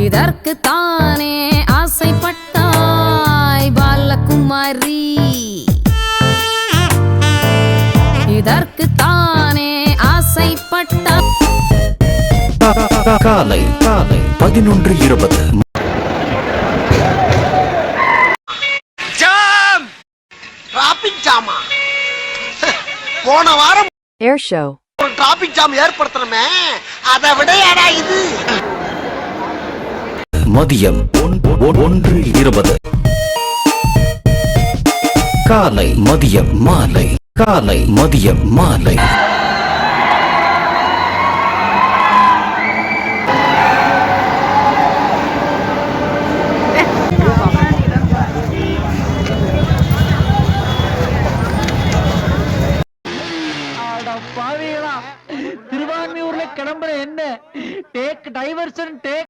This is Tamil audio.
இதற்குத்தானே ஆசைப்பட்டாய் பாலகுமாரி, இதற்குத்தானே ஆசைப்பட்டாய். காலை 11:20. டிராபிக் ஜாமா போன வாரம் ஏர் ஷோ ஒரு டிராபிக் ஜாம் ஏற்படுத்தணுமே, அதை விடையாடா இது. மதியம் 1:20. காலை மதியம் மாலை, காலை மதியம் மாலை. திருவான்மியூர்ல கிளம்புற என்ன டேக் டைவர்ஷன் டேக்